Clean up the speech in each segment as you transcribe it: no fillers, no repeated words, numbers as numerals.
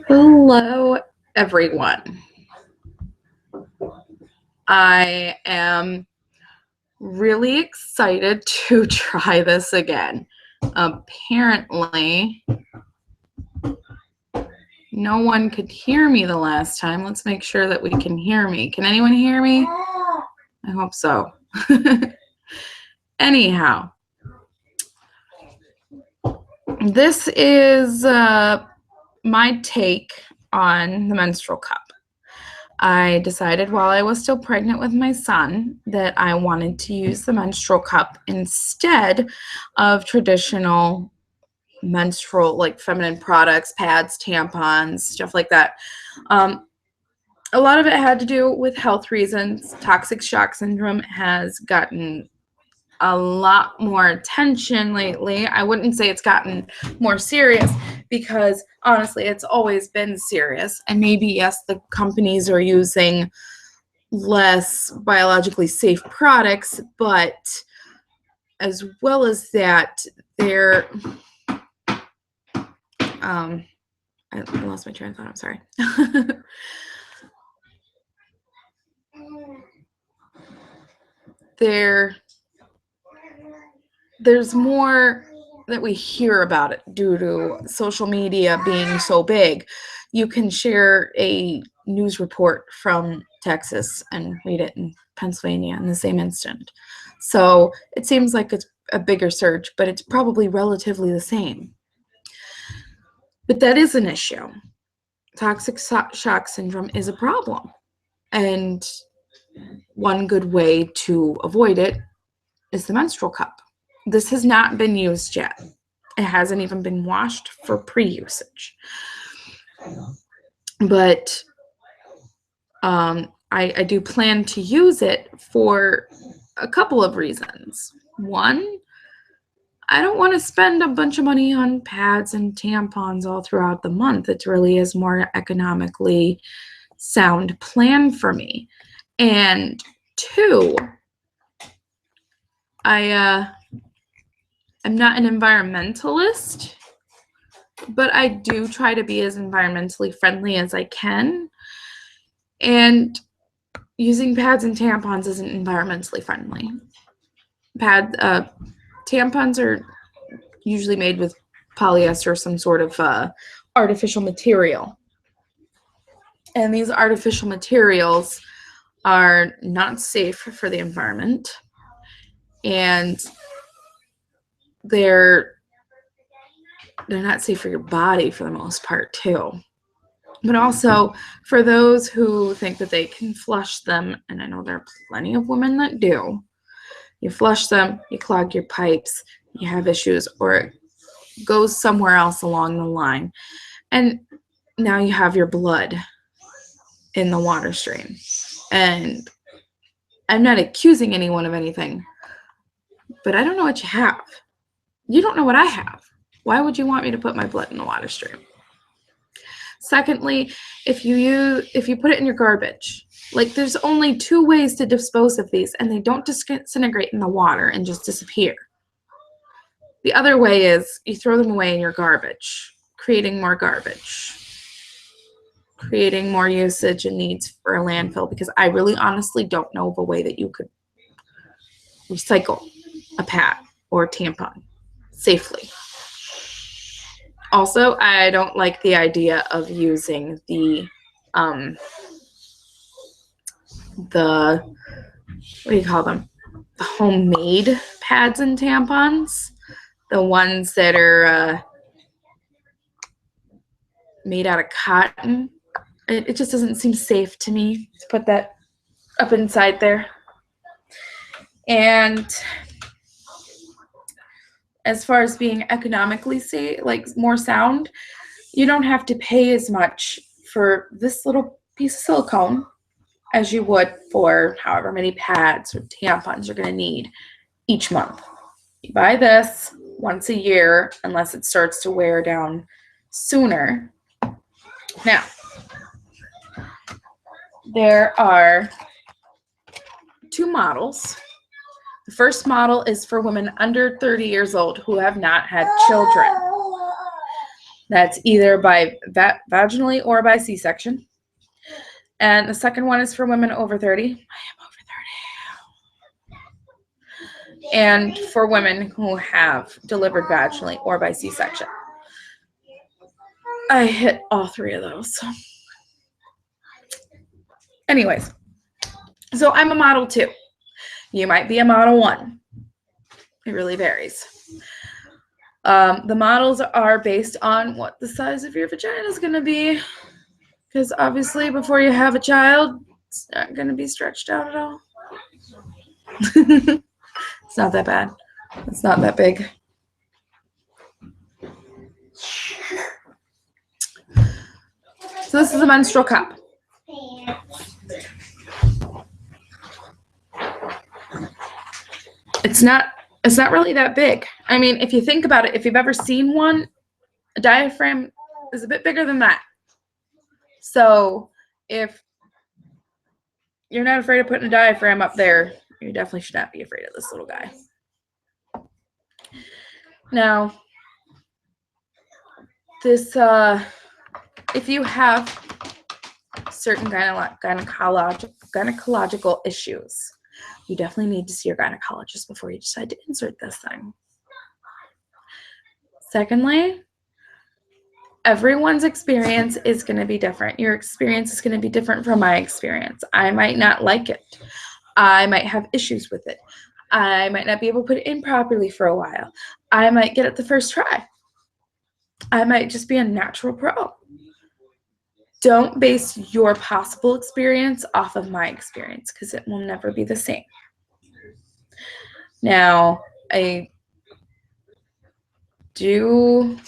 Hello, everyone. I am really excited to try this again. Apparently, no one could hear me the last time. Let's make sure that we can hear me. Can anyone hear me? I hope so. Anyhow, this is my take on the menstrual cup. I decided while I was still pregnant with my son that I wanted to use the menstrual cup instead of traditional menstrual, like feminine products, pads, tampons, stuff like that. A lot of it had to do with health reasons. Toxic shock syndrome has gotten a lot more attention lately. I wouldn't say it's gotten more serious because honestly, it's always been serious. And maybe, yes, the companies are using less biologically safe products, but as well as that, they're I lost my train of thought. I'm sorry. There's more that we hear about it due to social media being so big. You can share a news report from Texas and read it in Pennsylvania in the same instant. So it seems like it's a bigger surge, but it's probably relatively the same. But that is an issue. Toxic shock syndrome is a problem. And one good way to avoid it is the menstrual cup. This has not been used yet. It hasn't even been washed for pre-usage. But I do plan to use it for a couple of reasons. One, I don't want to spend a bunch of money on pads and tampons all throughout the month. It really is more economically sound plan for me. And two, I'm not an environmentalist, but I do try to be as environmentally friendly as I can. And using pads and tampons isn't environmentally friendly. Tampons are usually made with polyester, some sort of artificial material. And these artificial materials are not safe for the environment. And they're not safe for your body for the most part, too. But also, for those who think that they can flush them, and I know there are plenty of women that do, you flush them, you clog your pipes, you have issues, or it goes somewhere else along the line. And now you have your blood in the water stream. And I'm not accusing anyone of anything, but I don't know what you have. You don't know what I have. Why would you want me to put my blood in the water stream? Secondly, if you put it in your garbage, like there's only two ways to dispose of these, and they don't disintegrate in the water and just disappear. The other way is you throw them away in your garbage, creating more garbage, creating more usage and needs for a landfill, because I really honestly don't know of a way that you could recycle a pad or tampon safely. Also, I don't like the idea of using the what do you call them? The homemade pads and tampons, the ones that are made out of cotton. It just doesn't seem safe to me to put that up inside there. And as far as being economically safe, like more sound, you don't have to pay as much for this little piece of silicone as you would for however many pads or tampons you're going to need each month. You buy this once a year unless it starts to wear down sooner. Now, there are two models. The first model is for women under 30 years old who have not had children. That's either by vaginally or by C-section. And the second one is for women over 30. I am over 30. And for women who have delivered vaginally or by C-section. I hit all three of those. Anyways, so I'm a model 2. You might be a model 1. It really varies. The models are based on what the size of your vagina is going to be. Because obviously before you have a child, it's not going to be stretched out at all. It's not that bad. It's not that big. So this is a menstrual cup. It's not really that big. I mean, if you think about it, if you've ever seen one, a diaphragm is a bit bigger than that. So if you're not afraid of putting a diaphragm up there, you definitely should not be afraid of this little guy. Now, this, if you have certain gynecological issues, you definitely need to see your gynecologist before you decide to insert this thing. Secondly, everyone's experience is going to be different. Your experience is going to be different from my experience. I might not like it. I might have issues with it. I might not be able to put it in properly for a while. I might get it the first try. I might just be a natural pro. Don't base your possible experience off of my experience because it will never be the same. Now, I do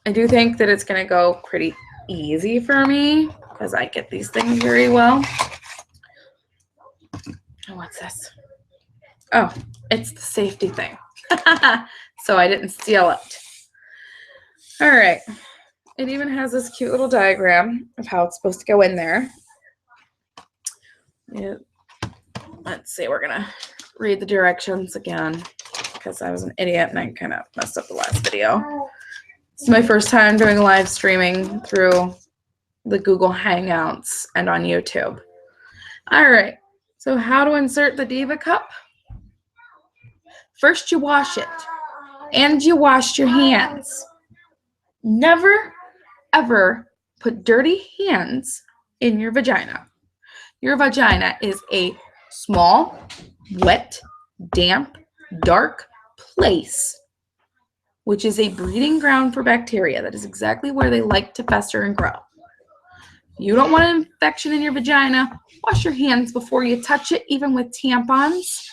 think that it's going to go pretty easy for me because I get these things very well. Oh, what's this? Oh, it's the safety thing. So I didn't steal it. All right. It even has this cute little diagram of how it's supposed to go in there. Yeah. Let's see. We're going to read the directions again because I was an idiot and I kind of messed up the last video. It's my first time doing live streaming through the Google Hangouts and on YouTube. All right. So how to insert the Diva cup? First, you wash it. And you wash your hands. Never, ever put dirty hands in your vagina. Your vagina is a small, wet, damp, dark place, which is a breeding ground for bacteria. That is exactly where they like to fester and grow. You don't want an infection in your vagina. Wash your hands before you touch it, even with tampons.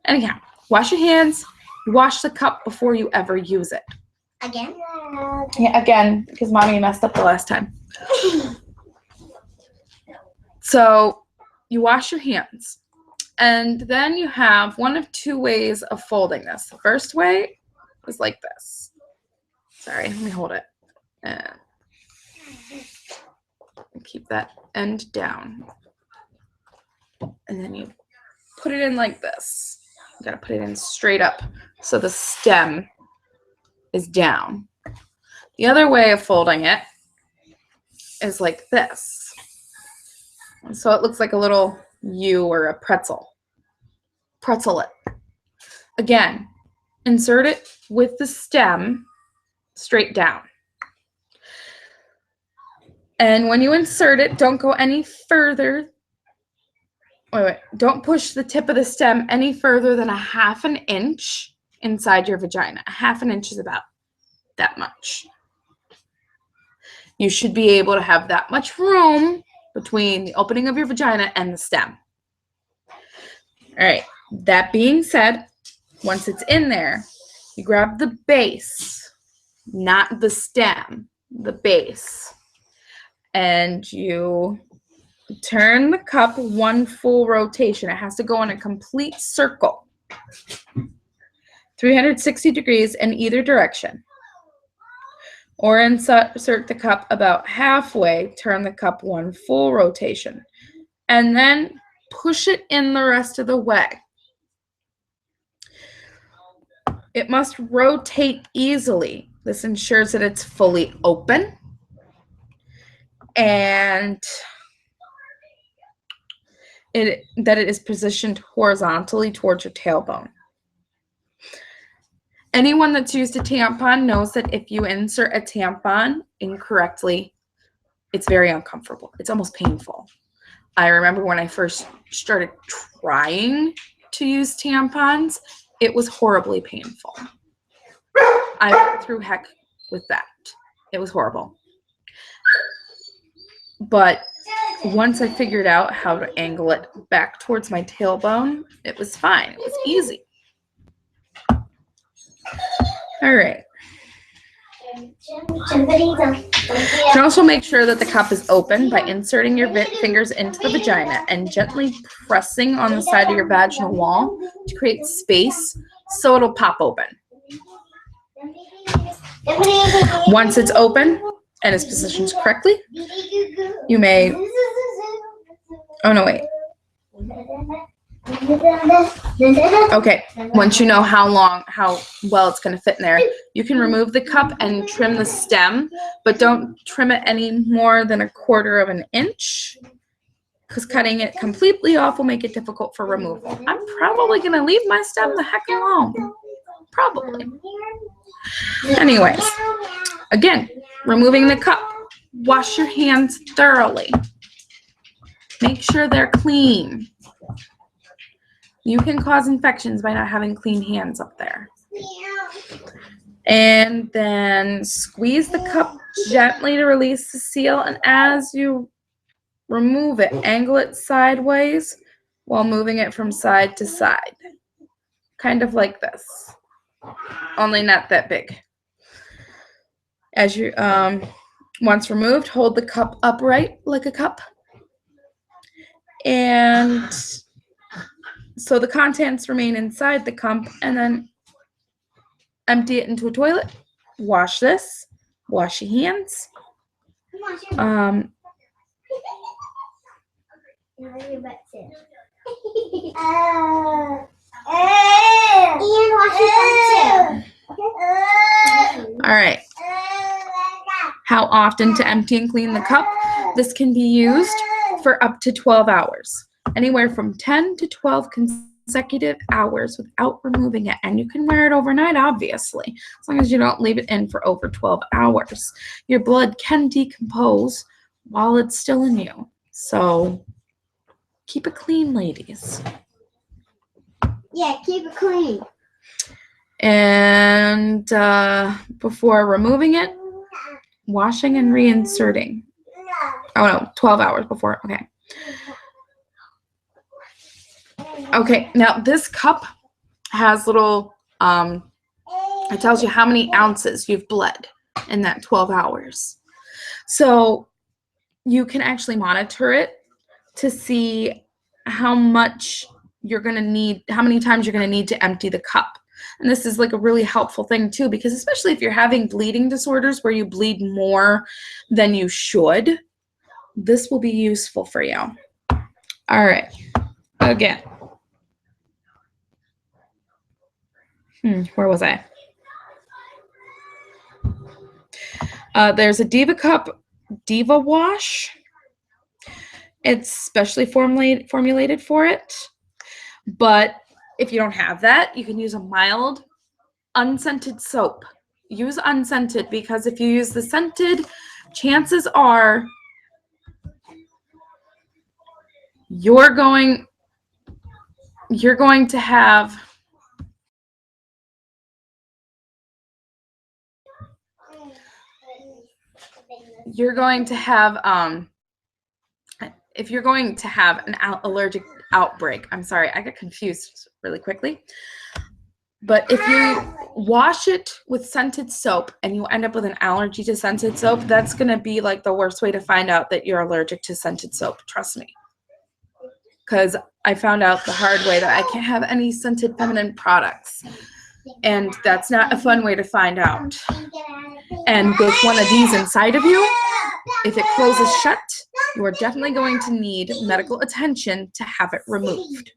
Anyhow, wash your hands. Wash the cup before you ever use it. Again? Yeah, again, because mommy messed up the last time. So you wash your hands. And then you have one of two ways of folding this. The first way is like this. Sorry, let me hold it. And keep that end down. And then you put it in like this. You gotta put it in straight up so the stem is down. The other way of folding it is like this. So it looks like a little U or a pretzel. Pretzel it. Again, insert it with the stem straight down. And when you insert it, don't go any further. Wait. Don't push the tip of the stem any further than a 1/2 inch inside your vagina. A 1/2 inch is about that much. You should be able to have that much room between the opening of your vagina and the stem. All right. That being said, once it's in there, you grab the base, not the stem, the base, and you turn the cup one full rotation. It has to go in a complete circle, 360 degrees in either direction. Or insert the cup about halfway, turn the cup one full rotation, and then push it in the rest of the way. It must rotate easily This ensures that it's fully open and that it is positioned horizontally towards your tailbone. Anyone that's used a tampon knows that if you insert a tampon incorrectly, it's very uncomfortable. It's almost painful. I remember when I first started trying to use tampons, it was horribly painful. I went through heck with that. It was horrible. But once I figured out how to angle it back towards my tailbone, it was fine. It was easy. All right. You can also make sure that the cup is open by inserting your fingers into the vagina and gently pressing on the side of your vaginal wall to create space so it'll pop open. Once it's open and is positioned correctly, you may, oh no, wait. Okay, once you know how well it's going to fit in there, you can remove the cup and trim the stem, but don't trim it any more than 1/4 of an inch, because cutting it completely off will make it difficult for removal. I'm probably going to leave my stem the heck alone. Probably. Anyways, again, removing the cup. Wash your hands thoroughly. Make sure they're clean. You can cause infections by not having clean hands up there. And then squeeze the cup gently to release the seal. And as you remove it, angle it sideways while moving it from side to side. Kind of like this, only not that big. As you, once removed, hold the cup upright like a cup. And so the contents remain inside the cup, and then empty it into a toilet. Wash this. Wash your hands. And wash your butt too. All right. How often to empty and clean the cup? This can be used for up to 12 hours. Anywhere from 10 to 12 consecutive hours without removing it. And you can wear it overnight, obviously, as long as you don't leave it in for over 12 hours. Your blood can decompose while it's still in you. So keep it clean, ladies. Yeah, keep it clean. And before removing it, washing and reinserting. Oh no, 12 hours before. Okay. Okay, now this cup has little, it tells you how many ounces you've bled in that 12 hours. So you can actually monitor it to see how much you're going to need, how many times you're going to need to empty the cup. And this is like a really helpful thing too, because especially if you're having bleeding disorders where you bleed more than you should, this will be useful for you. All right, again. Where was I? There's a Diva Cup Diva Wash. It's specially formulated for it. But if you don't have that, you can use a mild, unscented soap. Use unscented, because if you use the scented, chances are you're going to have if you're going to have an allergic outbreak. I'm sorry, I got confused really quickly. But if you wash it with scented soap and you end up with an allergy to scented soap, that's going to be like the worst way to find out that you're allergic to scented soap. Trust me. Because I found out the hard way that I can't have any scented feminine products. And that's not a fun way to find out. And with one of these inside of you, if it closes shut, you are definitely going to need medical attention to have it removed.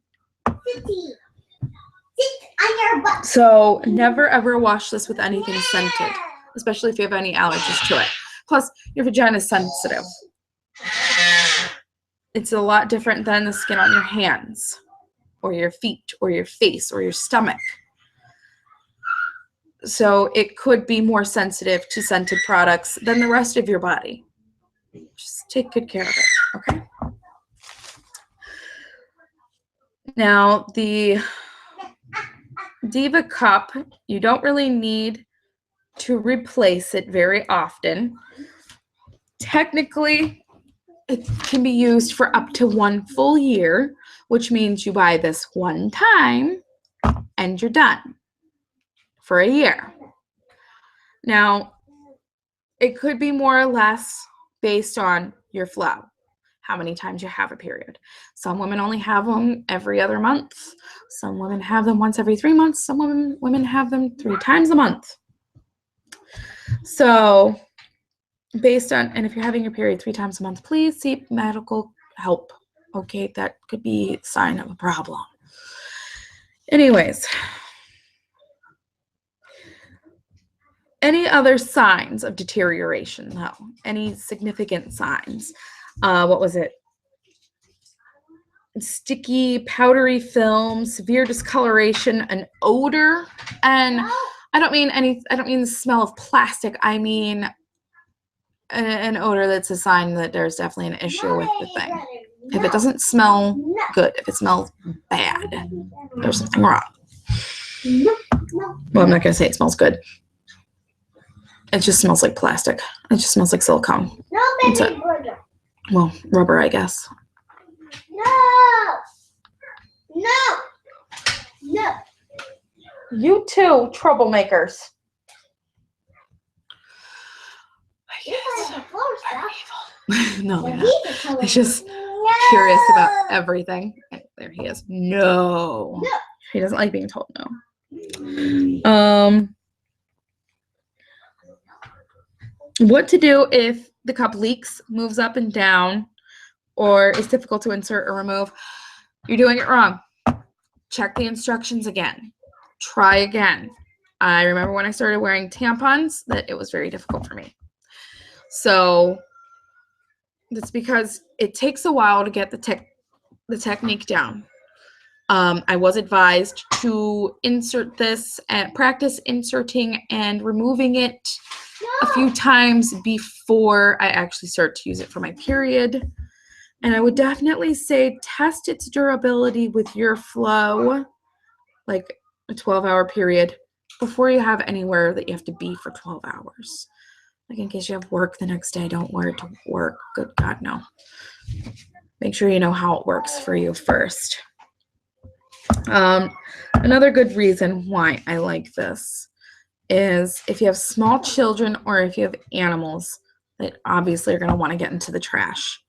So never ever wash this with anything scented. especially if you have any allergies to it. Plus, your vagina is sensitive. It's a lot different than the skin on your hands or your feet or your face or your stomach. So it could be more sensitive to scented products than the rest of your body. Just take good care of it, okay? Now, the Diva Cup, you don't really need to replace it very often. Technically, it can be used for up to 1 full year, which means you buy this one time and you're done for a year. Now, it could be more or less based on your flow, how many times you have a period. Some women only have them every other month. Some women have them once every 3 months. Some women have them 3 times a month. So based on, and if you're having your period 3 times a month, please seek medical help. Okay, that could be a sign of a problem. Anyways, any other signs of deterioration, though? Any significant signs? What was it? Sticky, powdery film, severe discoloration, an odor, and I don't mean the smell of plastic. I mean an odor that's a sign that there's definitely an issue with the thing. If it doesn't smell good, if it smells bad, there's something wrong. Well, I'm not going to say it smells good. It just smells like plastic. It just smells like silicone. Well, rubber, I guess. No. You two troublemakers. No, they're not. It's just curious about everything. There he is. No. He doesn't like being told no. What to do if the cup leaks, moves up and down, or is difficult to insert or remove? You're doing it wrong. Check the instructions again. Try again. I remember when I started wearing tampons that it was very difficult for me. So that's because it takes a while to get the technique down. I was advised to insert this and practice inserting and removing it a few times before I actually start to use it for my period. And I would definitely say test its durability with your flow, like a 12-hour period, before you have anywhere that you have to be for 12 hours. Like in case you have work the next day, don't wear it to work. Good God, no. Make sure you know how it works for you first. Another good reason why I like this is if you have small children or if you have animals that obviously are going to want to get into the trash.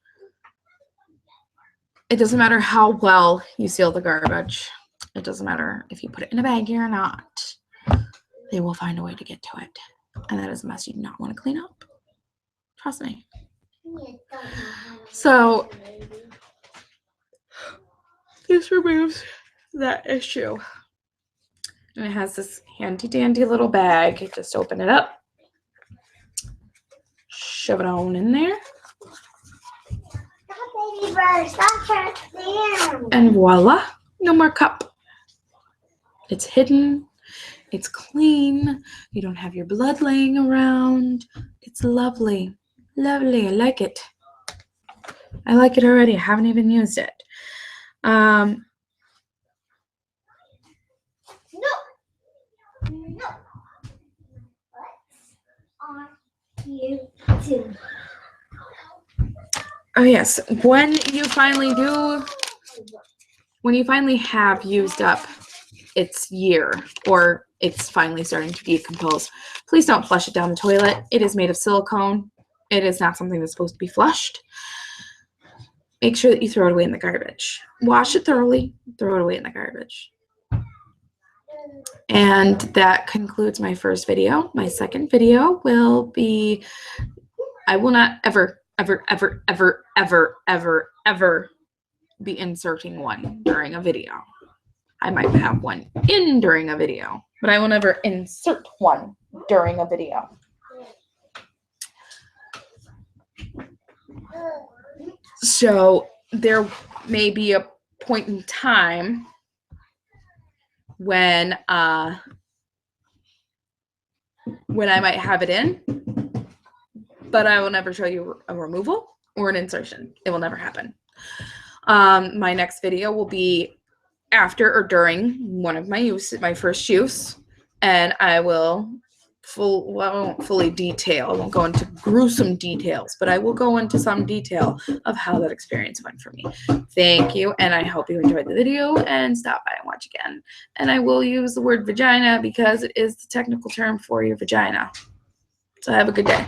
It doesn't matter how well you seal the garbage. It doesn't matter if you put it in a baggie or not. They will find a way to get to it. And that is a mess you do not want to clean up. Trust me. So this removes that issue. And it has this handy dandy little bag. You just open it up, shove it on in there, Baby bird, stop down. and voila, no more cup. It's hidden, it's clean, you don't have your blood laying around. It's lovely, lovely. I like it. I like it already. I haven't even used it. No. What's on you too? Oh yes, when you finally have used up its year or it's finally starting to decompose, please don't flush it down the toilet. It is made of silicone. It is not something that's supposed to be flushed. Make sure that you throw it away in the garbage. Wash it thoroughly, throw it away in the garbage. And that concludes my first video. My second video will be, I will not ever be inserting one during a video. I might have one in during a video, but I will never insert one during a video. So there may be a point in time when I might have it in, but I will never show you a removal or an insertion. It will never happen. My next video will be after or during one of my first use, and I will I won't fully detail. I won't go into gruesome details, but I will go into some detail of how that experience went for me. Thank you, and I hope you enjoyed the video and stop by and watch again. And I will use the word vagina because it is the technical term for your vagina. So have a good day.